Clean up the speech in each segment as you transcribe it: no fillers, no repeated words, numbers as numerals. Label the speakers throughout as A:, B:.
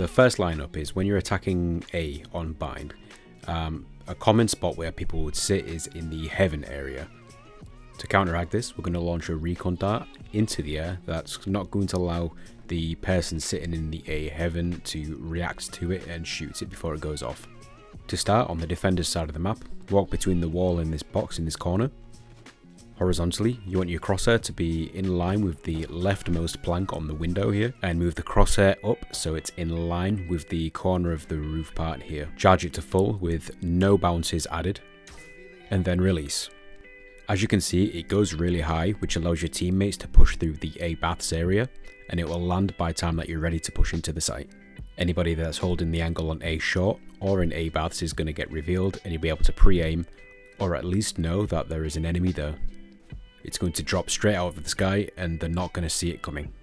A: The first lineup is when you're attacking A on bind. A common spot where people would sit is in the heaven area. To counteract this, we're going to launch a recon dart into the air that's not going to allow the person sitting in the A heaven to react to it and shoot it before it goes off. To start, on the defender's side of the map, walk between the wall and this box in this corner. Horizontally, you want your crosshair to be in line with the leftmost plank on the window here, and move the crosshair up so it's in line with the corner of the roof part here. Charge it to full with no bounces added, and then release. As you can see, it goes really high, which allows your teammates to push through the A baths area, and it will land by the time that you're ready to push into the site. Anybody that's holding the angle on A short or in A baths is going to get revealed, and you'll be able to pre-aim, or at least know that there is an enemy there. It's going to drop straight out of the sky and they're not going to see it coming.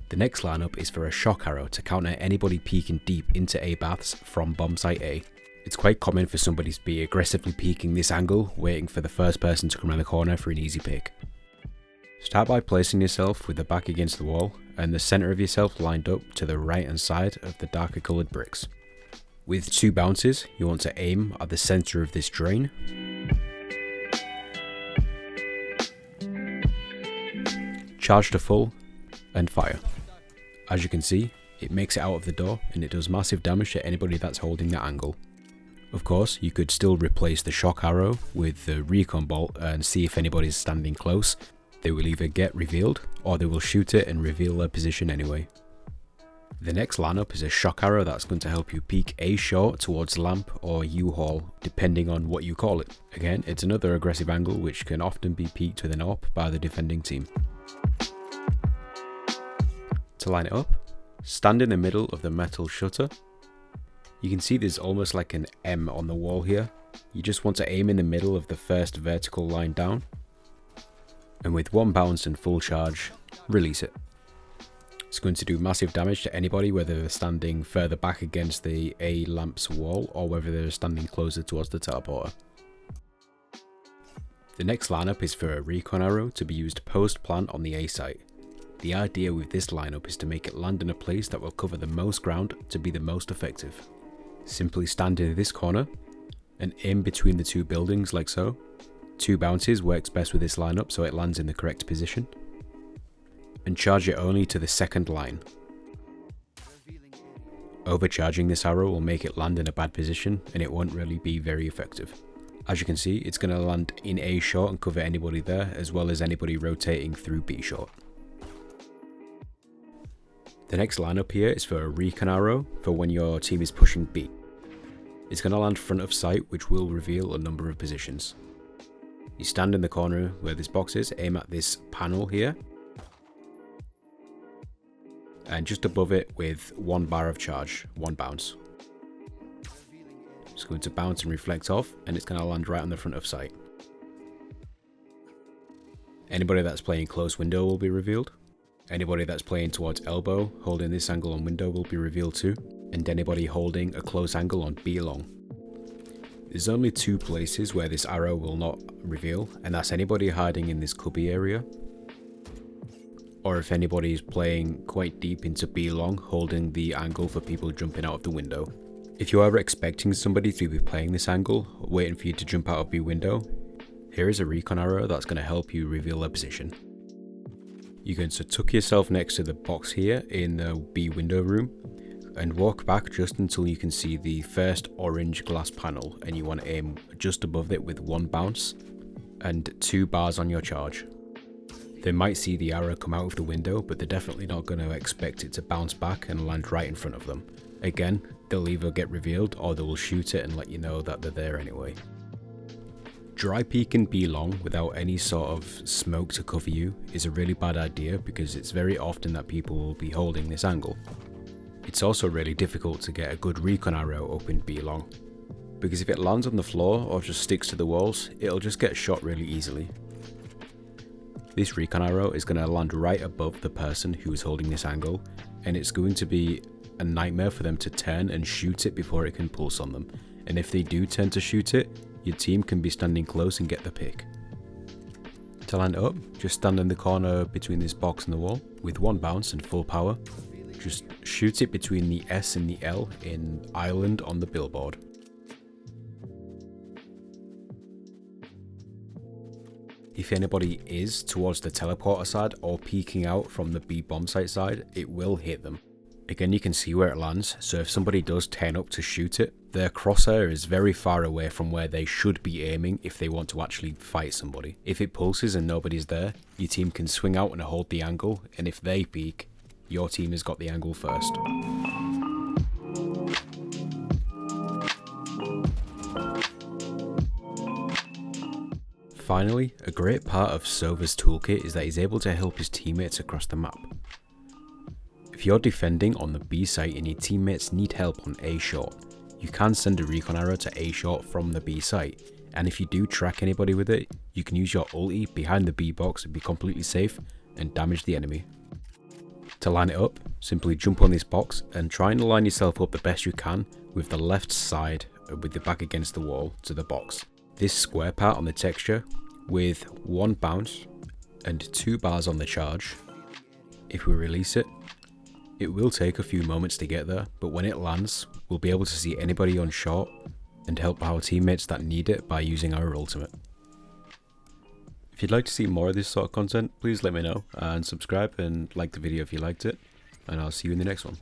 A: The next lineup is for a shock arrow to counter anybody peeking deep into A baths from bomb site A. It's quite common for somebody to be aggressively peeking this angle, waiting for the first person to come around the corner for an easy pick. Start by placing yourself with the back against the wall and the center of yourself lined up to the right hand side of the darker coloured bricks. With 2 bounces, you want to aim at the center of this drain. Charge to full and fire. As you can see, it makes it out of the door and it does massive damage to anybody that's holding that angle. Of course, you could still replace the shock arrow with the recon bolt and see if anybody's standing close. They will either get revealed or they will shoot it and reveal their position anyway. The next lineup is a shock arrow that's going to help you peek A short towards lamp or U-haul, depending on what you call it. Again, it's another aggressive angle which can often be peeked with an AWP by the defending team. To line it up, stand in the middle of the metal shutter. You can see there's almost like an M on the wall here. You just want to aim in the middle of the first vertical line down, and with 1 bounce and full charge, release it. It's going to do massive damage to anybody, whether they're standing further back against the A lamp's wall or whether they're standing closer towards the teleporter. The next lineup is for a recon arrow to be used post-plant on the A site. The idea with this lineup is to make it land in a place that will cover the most ground to be the most effective. Simply stand in this corner and in between the 2 buildings like so. 2 bounces works best with this lineup so it lands in the correct position. And charge it only to the second line. Overcharging this arrow will make it land in a bad position and it won't really be very effective. As you can see, it's going to land in A short and cover anybody there, as well as anybody rotating through B short. The next lineup here is for a recon arrow for when your team is pushing B. It's going to land front of site, which will reveal a number of positions. You stand in the corner where this box is, aim at this panel here, and just above it with 1 bar of charge, 1 bounce. It's going to bounce and reflect off, and it's going to land right on the front of site. Anybody that's playing close window will be revealed. Anybody that's playing towards elbow, holding this angle on window will be revealed too, and anybody holding a close angle on B long. There's only 2 places where this arrow will not reveal, and that's anybody hiding in this cubby area, or if anybody is playing quite deep into B long, holding the angle for people jumping out of the window. If you are expecting somebody to be playing this angle, waiting for you to jump out of B window, here is a recon arrow that's going to help you reveal their position. You're going to tuck yourself next to the box here in the B window room and walk back just until you can see the first orange glass panel, and you want to aim just above it with 1 bounce and 2 bars on your charge. They might see the arrow come out of the window, but they're definitely not going to expect it to bounce back and land right in front of them. Again, they'll either get revealed or they will shoot it and let you know that they're there anyway. Dry peeking B long without any sort of smoke to cover you is a really bad idea, because it's very often that people will be holding this angle. It's also really difficult to get a good recon arrow up in B long, because if it lands on the floor or just sticks to the walls, it'll just get shot really easily. This recon arrow is going to land right above the person who is holding this angle, and it's going to be a nightmare for them to turn and shoot it before it can pulse on them. And if they do turn to shoot it, your team can be standing close and get the pick. To land it up, just stand in the corner between this box and the wall with 1 bounce and full power. Just shoot it between the S and the L in Island on the billboard. If anybody is towards the teleporter side or peeking out from the B bomb site side, it will hit them. Again, you can see where it lands, so if somebody does turn up to shoot it, their crosshair is very far away from where they should be aiming if they want to actually fight somebody. If it pulses and nobody's there, your team can swing out and hold the angle, and if they peek, your team has got the angle first. Finally, a great part of Sova's toolkit is that he's able to help his teammates across the map. If you're defending on the B site and your teammates need help on A short, you can send a recon arrow to A short from the B site, and if you do track anybody with it, you can use your ulti behind the B box and be completely safe and damage the enemy. To line it up, simply jump on this box and try and line yourself up the best you can with the left side with the back against the wall to the box. This square part on the texture with 1 bounce and 2 bars on the charge. If we release it, it will take a few moments to get there, but when it lands, we'll be able to see anybody on short and help our teammates that need it by using our ultimate. If you'd like to see more of this sort of content, please let me know and subscribe and like the video if you liked it, and I'll see you in the next one.